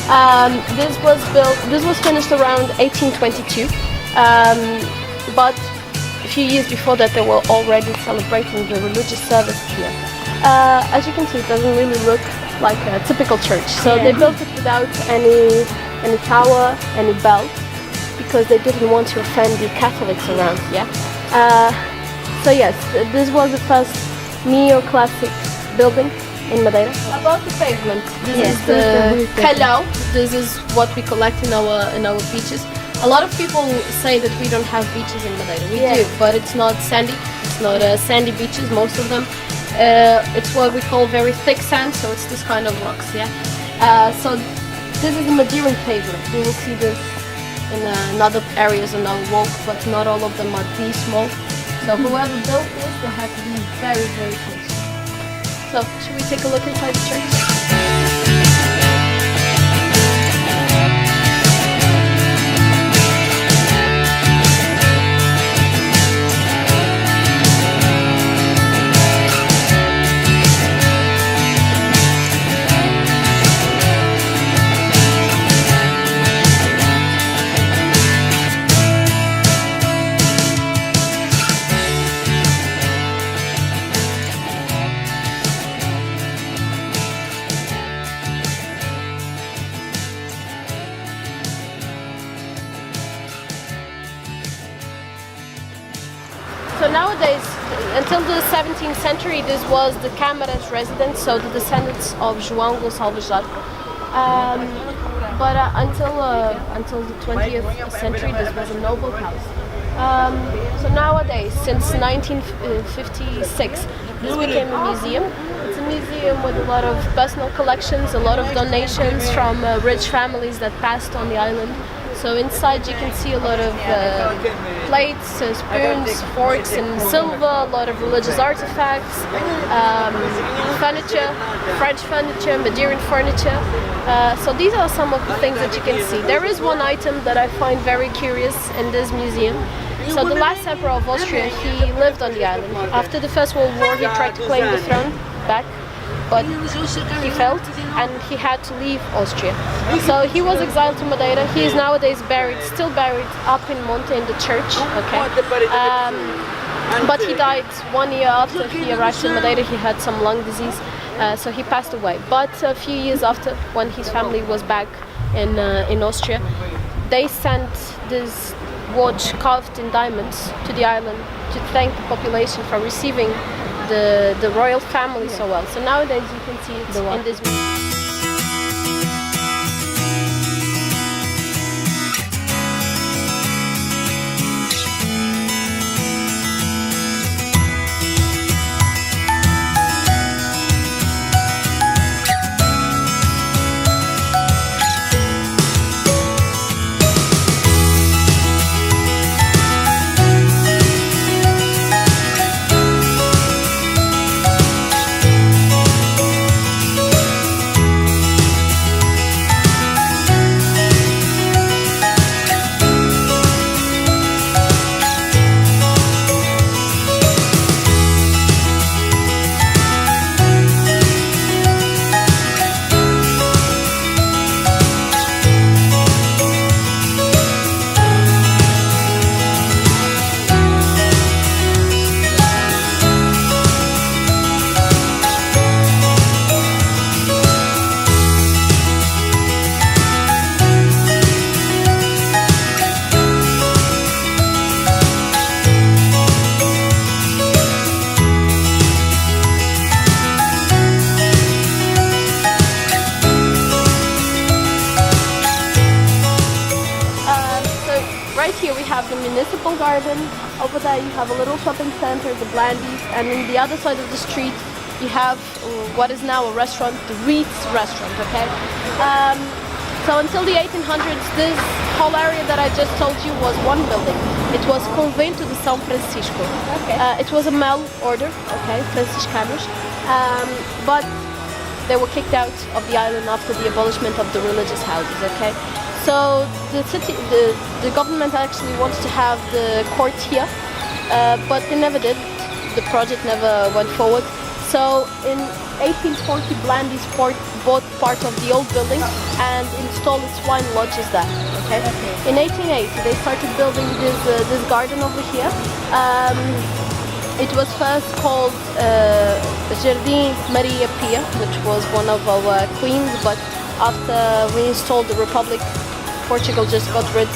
This was finished around 1822, but a few years before that they were already celebrating the religious service here. As you can see, it doesn't really look like a typical church. So they built it without any tower, any bell, because they didn't want to offend the Catholics around here. So yes, this was the first neoclassic building in Madeira. About the pavement, this is the calhau. This is what we collect in our beaches. A lot of people say that we don't have beaches in Madeira. We do, but it's not sandy. It's not sandy beaches, most of them. It's what we call very thick sand, so it's this kind of rocks, so this is the Madeiran pavement. You will see this in other areas on our walk, but not all of them are this small. So whoever built this, they have to be very, very close. So, should we take a look inside the church? So nowadays, until the 17th century, this was the Câmara's residence, so the descendants of João Gonçalves Largo. But until the 20th century, this was a noble house. So nowadays, since 1956, this became a museum. It's a museum with a lot of personal collections, a lot of donations from rich families that passed on the island. So inside you can see a lot of plates, spoons, forks and silver, a lot of religious artifacts, furniture, French furniture, Madeiran furniture. So these are some of the things that you can see. There is one item that I find very curious in this museum. So the last emperor of Austria, he lived on the island. After the First World War, he tried to claim the throne back, but he failed and he had to leave Austria. So he was exiled to Madeira. He is nowadays still buried up in Monte in the church. Okay. But he died 1 year after he arrived in Madeira. He had some lung disease, so he passed away. But a few years after, when his family was back in Austria, they sent this watch carved in diamonds to the island to thank the population for receiving the royal family so well. So nowadays you can see it in this museum. Here we have the municipal garden. Over there you have a little shopping center, the Blandies, and on the other side of the street you have what is now a restaurant, the Reed's restaurant, okay? So until the 1800s, this whole area that I just told you was one building. It was Convento de São Francisco. Okay. It was a male order, okay, Franciscanos, but they were kicked out of the island after the abolishment of the religious houses, okay? So the government actually wanted to have the court here, but they never did. The project never went forward. So in 1840, Blandis bought part of the old building and installed its wine lodges there. Okay. In 1880, they started building this garden over here. It was first called Jardim Maria Pia, which was one of our queens, but after we installed the Republic, Portugal just got rid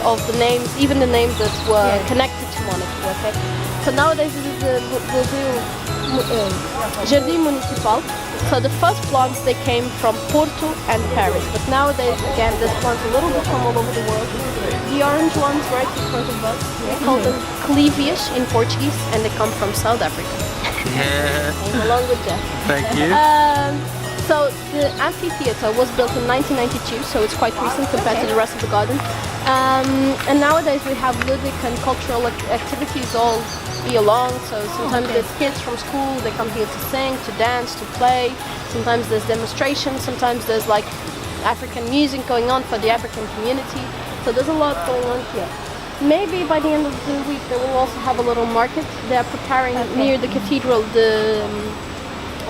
of the names, even the names that were connected to monarchy. Okay, so nowadays this is the Jardim Municipal. So the first plants, they came from Porto and Paris, but nowadays again there's plants a little bit from all over the world. The orange ones right in front of us, we call them clevias in Portuguese, and they come from South Africa. Along with Jeff. Thank you. So the amphitheater was built in 1992, so it's quite recent compared to the rest of the garden. And nowadays we have ludic and cultural activities all year long. So sometimes there's kids from school, they come here to sing, to dance, to play. Sometimes there's demonstrations, sometimes there's like African music going on for the African community. So there's a lot going on here. Maybe by the end of the week they will also have a little market. They are preparing near the cathedral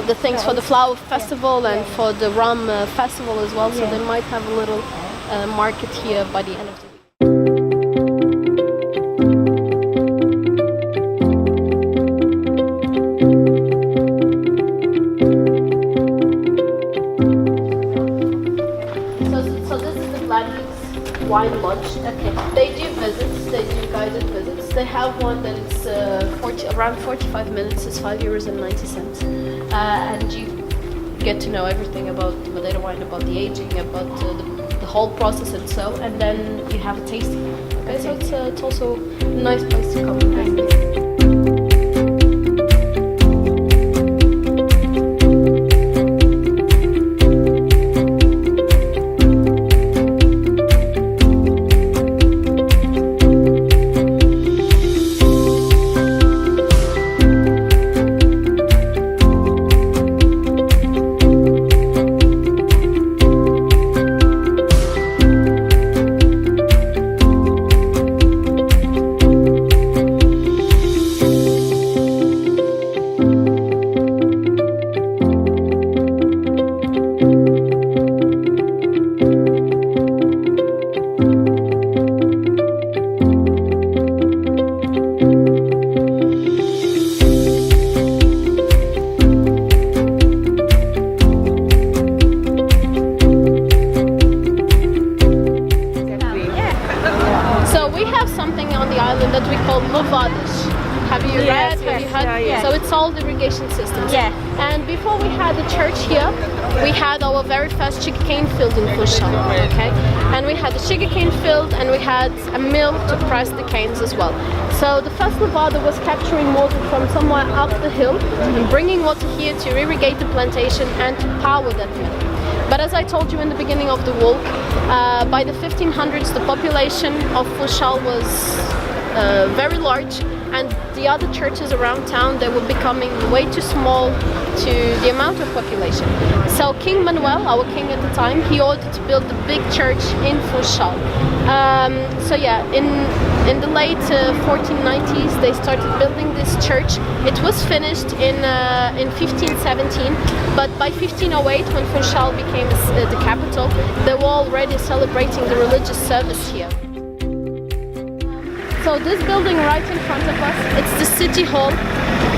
the things for the flower festival and for the rum festival as well. So they might have a little market here by the end of the week. So this is the Blandis Wine Lodge. They do visits, they do guided visits. They have one that is around 45 minutes, it's €5.90. And you get to know everything about Madeira wine, about the aging, about the whole process and so, and then you have a tasting. Okay, so it's also a nice place to come. That we call levadas. Have you read? Have you heard? So it's all irrigation systems. Yeah. And before we had the church here, we had our very first sugarcane field in Funchal. Okay. And we had the sugarcane field, and we had a mill to press the canes as well. So the first levada was capturing water from somewhere up the hill and bringing water here to irrigate the plantation and to power that mill. But as I told you in the beginning of the walk, by the 1500s the population of Funchal was very large, and the other churches around town, they were becoming way too small to the amount of population. So King Manuel, our king at the time, he ordered to build the big church in Funchal. So yeah, in the late 1490s they started building this church. It was finished in 1517, but by 1508, when Funchal became the capital, they were already celebrating the religious service here. So this building right in front of us, it's the city hall,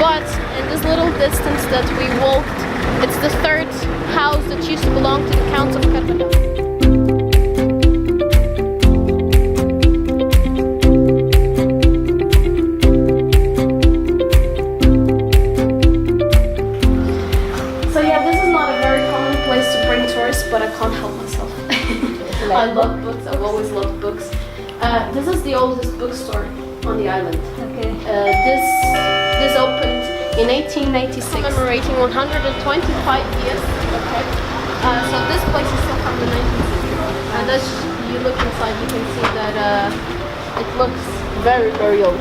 but in this little distance that we walked, it's the third house that used to belong to the Counts of Catalonia. So yeah, this is not a very common place to bring tourists, but I can't help myself. I love books, I've always loved books. This is the oldest bookstore on the island. Okay. This opened in 1896, commemorating 125 years. Okay. So this place is still from the 19th century. And as you look inside, you can see that it looks very, very old.